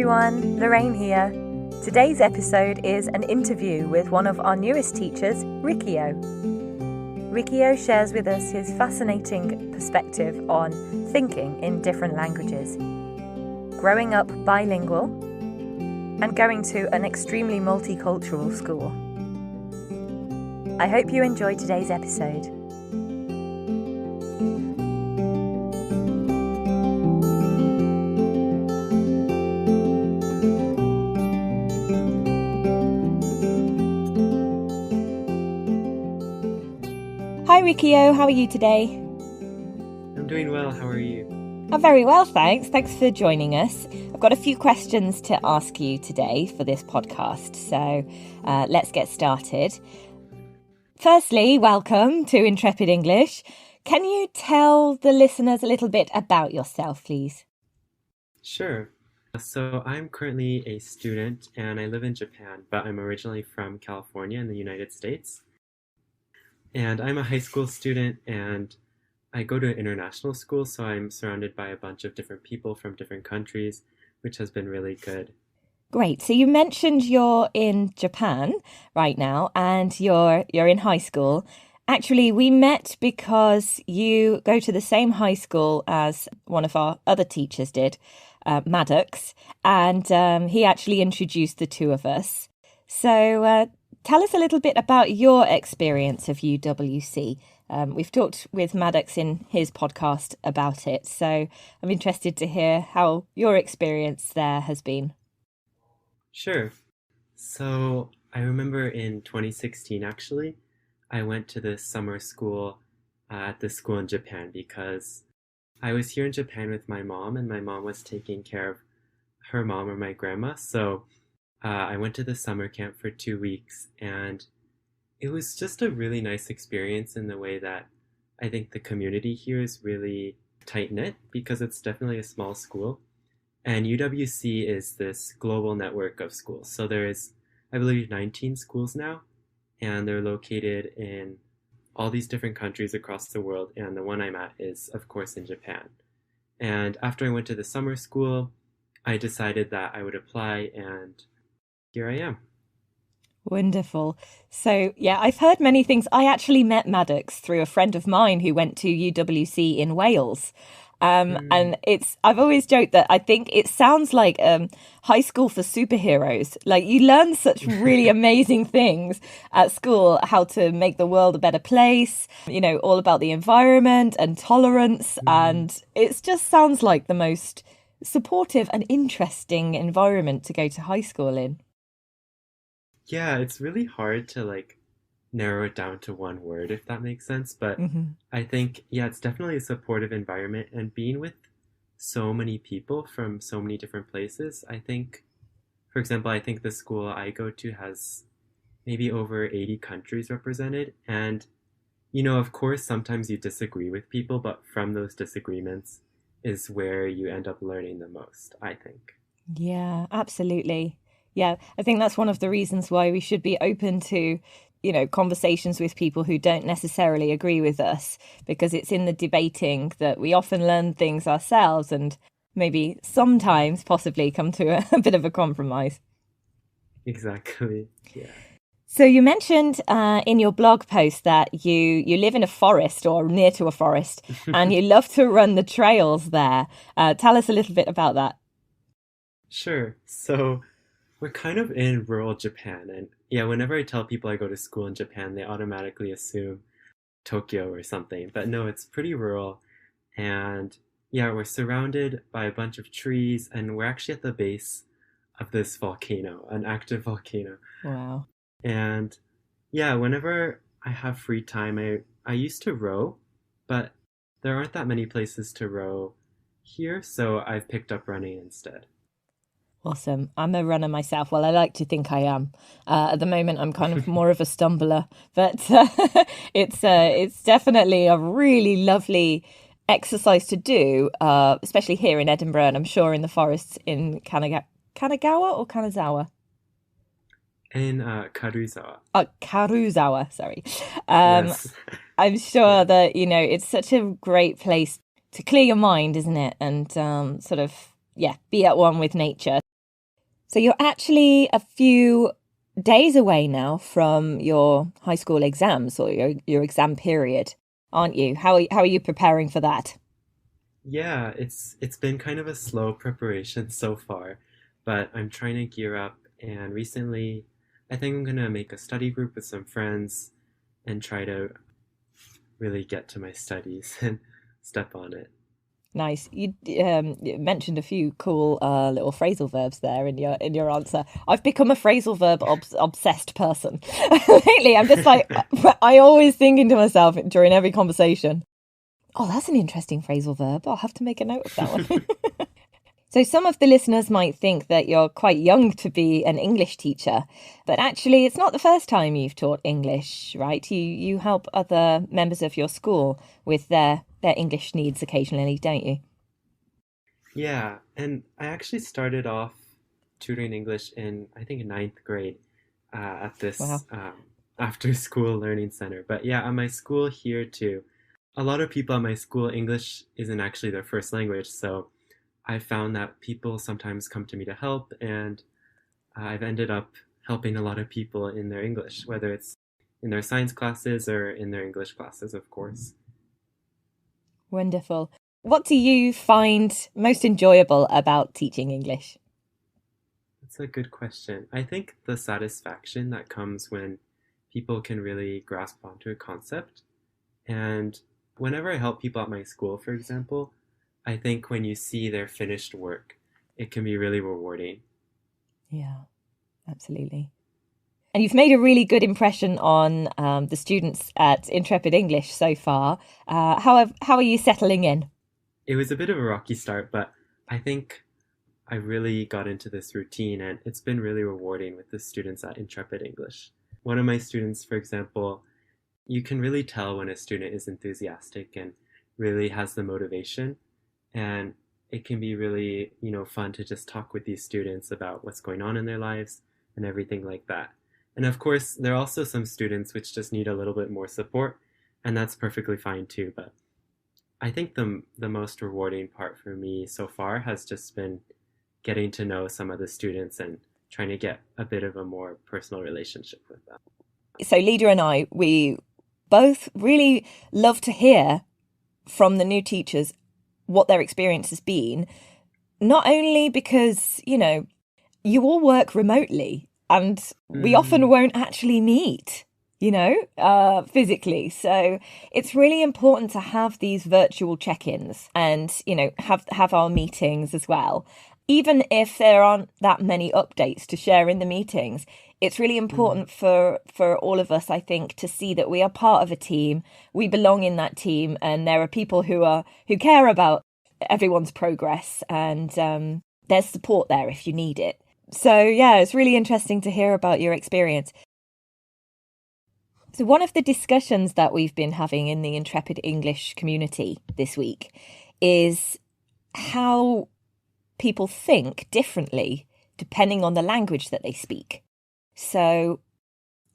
everyone, Lorraine here. Today's episode is an interview with one of our newest teachers, Rikio. Rikio shares with us his fascinating perspective on thinking in different languages, growing up bilingual, and going to an extremely multicultural school. I hope you enjoy today's episode. Hi Rikio, how are you today? I'm doing well, how are you? I'm very well, thanks. Thanks for joining us. I've got a few questions to ask you today for this podcast, so let's get started. Firstly, welcome to Intrepid English. Can you tell the listeners a little bit about yourself, please? Sure. So I'm currently a student and I live in Japan, but I'm originally from California in the United States. And I'm a high school student and I go to an international school, so I'm surrounded by a bunch of different people from different countries, which has been really good. Great. So you mentioned you're in Japan right now and you're in high school. Actually, we met because you go to the same high school as one of our other teachers did, Maddox, and he actually introduced the two of us. So tell us a little bit about your experience of UWC. We've talked with Maddox in his podcast about it, so I'm interested to hear how your experience there has been. Sure. So I remember in 2016, actually, I went to this summer school at this school in Japan because I was here in Japan with my mom and my mom was taking care of her mom or my grandma. So I went to the summer camp for 2 weeks and it was just a really nice experience in the way that I think the community here is really tight-knit because it's definitely a small school. And UWC is this global network of schools. So there is, I believe, 19 schools now, and they're located in all these different countries across the world. And the one I'm at is, of course, in Japan. And after I went to the summer school, I decided that I would apply, and here I am. Wonderful. So, yeah, I've heard many things. I actually met Maddox through a friend of mine who went to UWC in Wales. And I've always joked that I think it sounds like high school for superheroes. Like you learn such really amazing things at school, how to make the world a better place, you know, all about the environment and tolerance. And it just sounds like the most supportive and interesting environment to go to high school in. Yeah, it's really hard to narrow it down to one word, if that makes sense. But I think, yeah, it's definitely a supportive environment, and being with so many people from so many different places. I think, for example, I think the school I go to has maybe over 80 countries represented. And, you know, of course, sometimes you disagree with people, but from those disagreements is where you end up learning the most, I think. Yeah, absolutely. Yeah, I think that's one of the reasons why we should be open to, you know, conversations with people who don't necessarily agree with us, because it's in the debating that we often learn things ourselves and maybe sometimes possibly come to a bit of a compromise. Exactly. Yeah. So you mentioned in your blog post that you live in a forest or near to a forest and you love to run the trails there. Tell us a little bit about that. Sure. So we're kind of in rural Japan, and yeah, whenever I tell people I go to school in Japan, they automatically assume Tokyo or something, but no, it's pretty rural. And yeah, we're surrounded by a bunch of trees, and we're actually at the base of this volcano, an active volcano. Wow. And yeah, whenever I have free time, I used to row, but there aren't that many places to row here, so I've picked up running instead. Awesome. I'm a runner myself. Well, I like to think I am. At the moment, I'm kind of more of a stumbler, but it's definitely a really lovely exercise to do, especially here in Edinburgh, and I'm sure in the forests in Kanagawa or Kanazawa? In Karuizawa. Karuizawa, sorry. Yes. I'm sure that, you know, it's such a great place to clear your mind, isn't it? And sort of, yeah, be at one with nature. So you're actually a few days away now from your high school exams or your exam period, aren't you? How are you preparing for that? Yeah, it's been kind of a slow preparation so far, but I'm trying to gear up. And recently, I think I'm gonna make a study group with some friends and try to really get to my studies and step on it. Nice. You mentioned a few cool little phrasal verbs there in your answer. I've become a phrasal verb obsessed person lately. I'm just like I always thinking to myself during every conversation, "Oh, that's an interesting phrasal verb. I'll have to make a note of that one." So some of the listeners might think that you're quite young to be an English teacher, but actually it's not the first time you've taught English, right? You help other members of your school with their English needs occasionally, don't you? Yeah, and I actually started off tutoring English in, I think, ninth grade at this Wow. after school learning center. But yeah, at my school here too, a lot of people at my school, English isn't actually their first language. So I found that people sometimes come to me to help, and I've ended up helping a lot of people in their English, whether it's in their science classes or in their English classes, of course. Wonderful. What do you find most enjoyable about teaching English? That's a good question. I think the satisfaction that comes when people can really grasp onto a concept. And whenever I help people at my school, for example, I think when you see their finished work, it can be really rewarding. Yeah, absolutely. And you've made a really good impression on the students at Intrepid English so far. How are you settling in? It was a bit of a rocky start, but I think I really got into this routine and it's been really rewarding with the students at Intrepid English. One of my students, for example, you can really tell when a student is enthusiastic and really has the motivation. And it can be really, fun to just talk with these students about what's going on in their lives and everything like that. And of course, there are also some students which just need a little bit more support, and that's perfectly fine too. But I think the most rewarding part for me so far has just been getting to know some of the students and trying to get a bit of a more personal relationship with them. So, Leader and I, we both really love to hear from the new teachers what their experience has been, not only because, you all work remotely and we often Mm, won't actually meet, physically. So it's really important to have these virtual check-ins and, have our meetings as well. Even if there aren't that many updates to share in the meetings, it's really mm, important for all of us, I think, to see that we are part of a team, we belong in that team, and there are people who care about everyone's progress, and there's support there if you need it. So yeah, it's really interesting to hear about your experience. So one of the discussions that we've been having in the Intrepid English community this week is how people think differently depending on the language that they speak. So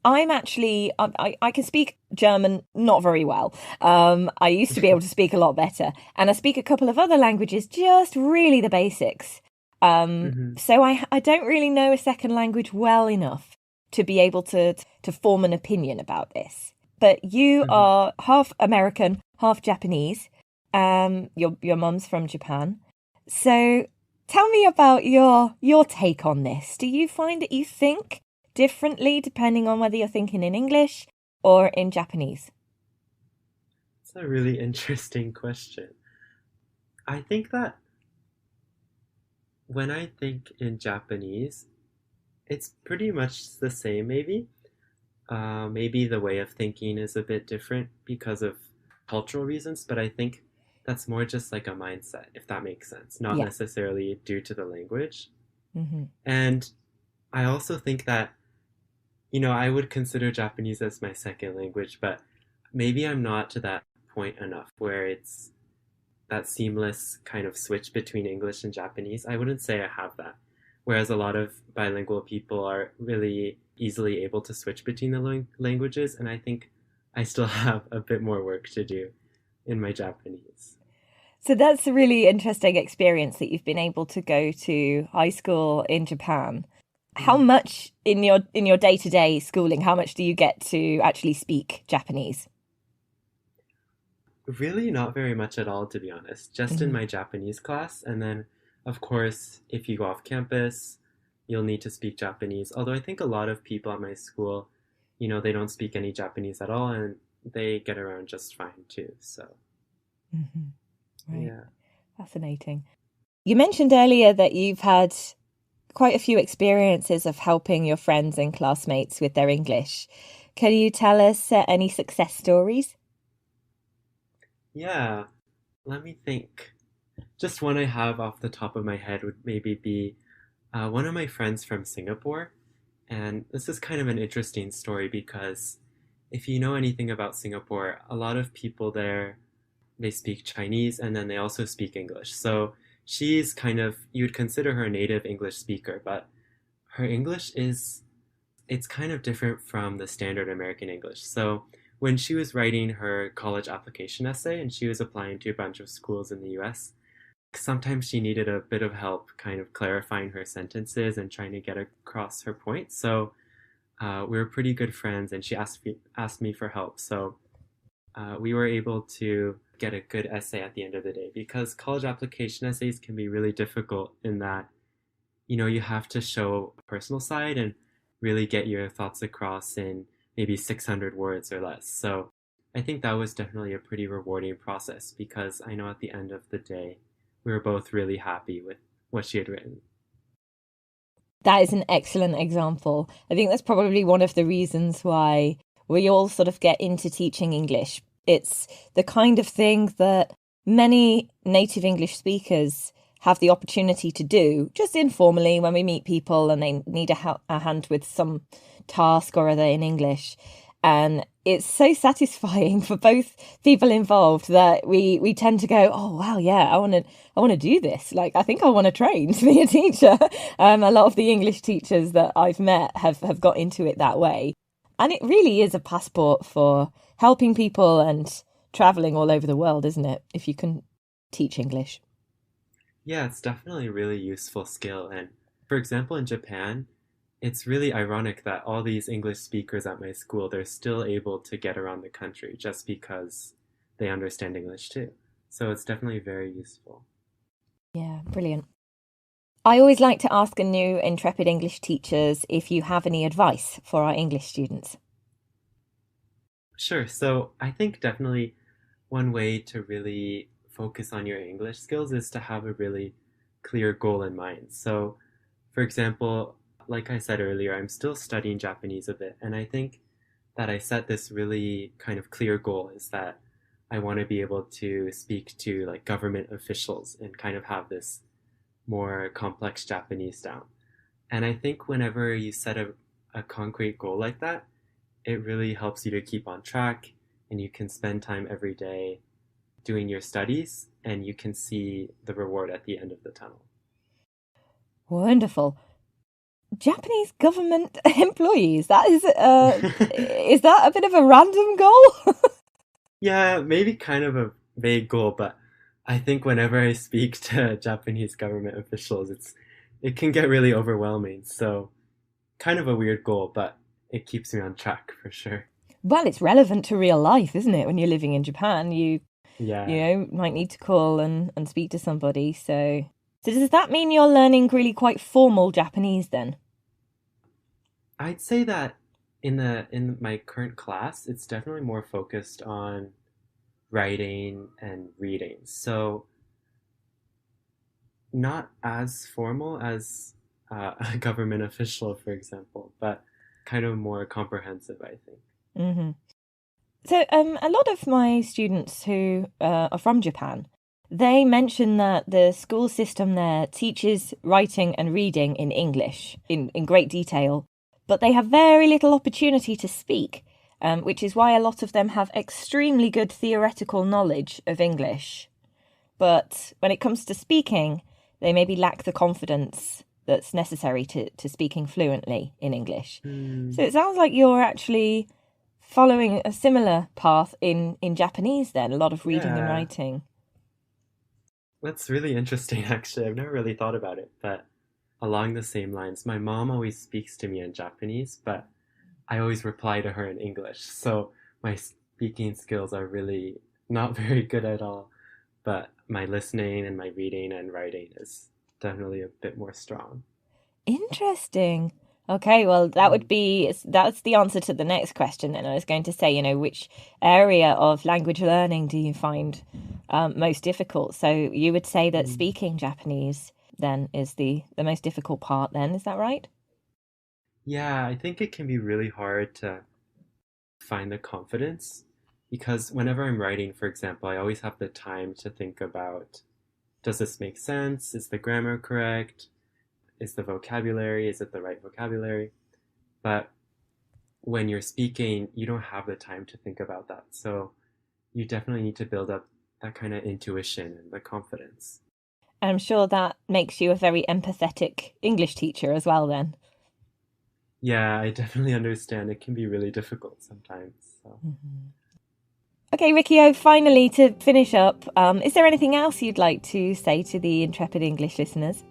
I can speak German not very well. I used to be able to speak a lot better, and I speak a couple of other languages, just really the basics. mhm, So I don't really know a second language well enough to be able to form an opinion about this. But you mhm. are half American, half Japanese. Your mum's from Japan. So tell me about your take on this. Do you find that you think differently depending on whether you're thinking in English or in Japanese? It's a really interesting question. I think that when I think in Japanese, it's pretty much the same, maybe. Maybe the way of thinking is a bit different because of cultural reasons, but I think that's more just like a mindset, if that makes sense, not Yeah. necessarily due to the language. Hmm. And I also think that, I would consider Japanese as my second language, but maybe I'm not to that point enough where it's that seamless kind of switch between English and Japanese. I wouldn't say I have that. Whereas a lot of bilingual people are really easily able to switch between the languages, and I think I still have a bit more work to do in my Japanese. So that's a really interesting experience that you've been able to go to high school in Japan. How Mm. much in your day-to-day schooling, how much do you get to actually speak Japanese? Really, not very much at all, to be honest. Just in Hmm. my Japanese class. And then, of course, if you go off campus, you'll need to speak Japanese. Although I think a lot of people at my school, they don't speak any Japanese at all and they get around just fine too. So, Hmm. Right. yeah. Fascinating. You mentioned earlier that you've had quite a few experiences of helping your friends and classmates with their English. Can you tell us any success stories? Yeah. Let me think. Just one I have off the top of my head would maybe be one of my friends from Singapore. And this is kind of an interesting story because if you know anything about Singapore, a lot of people there, they speak Chinese and then they also speak English. So she's kind of, you would consider her a native English speaker, but her English it's kind of different from the standard American English. So when she was writing her college application essay and she was applying to a bunch of schools in the US, sometimes she needed a bit of help kind of clarifying her sentences and trying to get across her point. So we were pretty good friends, and she asked me for help. So we were able to get a good essay at the end of the day because college application essays can be really difficult in that you have to show a personal side and really get your thoughts across in maybe 600 words or less. So I think that was definitely a pretty rewarding process because I know at the end of the day, we were both really happy with what she had written. That is an excellent example. I think that's probably one of the reasons why we all sort of get into teaching English. It's the kind of thing that many native English speakers have the opportunity to do just informally when we meet people and they need a hand with some task or other in English. And it's so satisfying for both people involved that we tend to go, oh wow, yeah, I want to do this. Like I think I want to train to be a teacher. A lot of the English teachers that I've met have got into it that way, and it really is a passport for helping people and traveling all over the world, isn't it? If you can teach English. Yeah, it's definitely a really useful skill. And for example, in Japan, it's really ironic that all these English speakers at my school, they're still able to get around the country just because they understand English too. So it's definitely very useful. Yeah, brilliant. I always like to ask a new Intrepid English teachers if you have any advice for our English students. Sure. So I think definitely one way to really focus on your English skills is to have a really clear goal in mind. So, for example, like I said earlier, I'm still studying Japanese a bit, and I think that I set this really kind of clear goal is that I want to be able to speak to like government officials and kind of have this more complex Japanese down. And I think whenever you set a concrete goal like that, it really helps you to keep on track and you can spend time every day doing your studies and you can see the reward at the end of the tunnel. Wonderful. Japanese government employees. Is that a bit of a random goal? Yeah, maybe kind of a vague goal, but I think whenever I speak to Japanese government officials, it can get really overwhelming. So kind of a weird goal, but it keeps me on track for sure. Well, it's relevant to real life, isn't it? When you're living in Japan, you Yeah. know might need to call and speak to somebody. So does that mean you're learning really quite formal Japanese then? I'd say that in my current class, it's definitely more focused on writing and reading. So not as formal as a government official, for example, but kind of more comprehensive, I think. Hmm. So, a lot of my students who are from Japan, they mention that the school system there teaches writing and reading in English in great detail, but they have very little opportunity to speak, which is why a lot of them have extremely good theoretical knowledge of English. But when it comes to speaking, they maybe lack the confidence that's necessary to speaking fluently in English. Hmm. So it sounds like you're actually following a similar path in Japanese then, a lot of reading and Yeah, writing. That's really interesting, actually. I've never really thought about it, but along the same lines, my mom always speaks to me in Japanese, but I always reply to her in English. So my speaking skills are really not very good at all, but my listening and my reading and writing is definitely a bit more strong. Interesting. Okay, well, Mm. that's the answer to the next question. Then I was going to say, which area of language learning do you find most difficult? So you would say that Mm. speaking Japanese then is the most difficult part. Then is that right? Yeah, I think it can be really hard to find the confidence because whenever I'm writing, for example, I always have the time to think about, does this make sense? Is the grammar correct? Is the vocabulary, is it the right vocabulary? But when you're speaking, you don't have the time to think about that. So you definitely need to build up that kind of intuition and the confidence. And I'm sure that makes you a very empathetic English teacher as well. Then. Yeah, I definitely understand it can be really difficult sometimes. So Mhm. Okay, Rikio, finally to finish up, is there anything else you'd like to say to the Intrepid English listeners?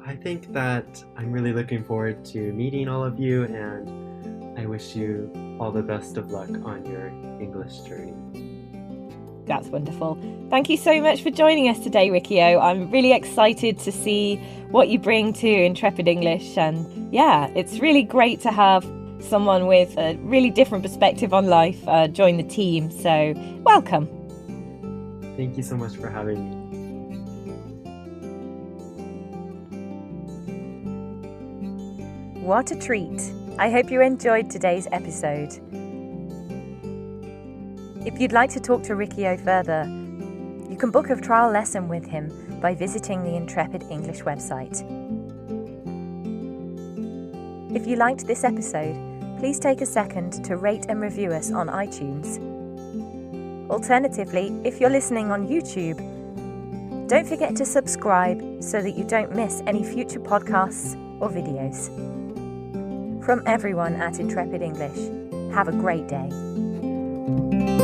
I think that I'm really looking forward to meeting all of you, and I wish you all the best of luck on your English journey. That's wonderful. Thank you so much for joining us today, Rikio. I'm really excited to see what you bring to Intrepid English. And yeah, it's really great to have someone with a really different perspective on life join the team. So welcome. Thank you so much for having me. What a treat. I hope you enjoyed today's episode. If you'd like to talk to Rikio further, you can book a trial lesson with him by visiting the Intrepid English website. If you liked this episode, please take a second to rate and review us on iTunes. Alternatively, if you're listening on YouTube, don't forget to subscribe so that you don't miss any future podcasts or videos. From everyone at Intrepid English, have a great day.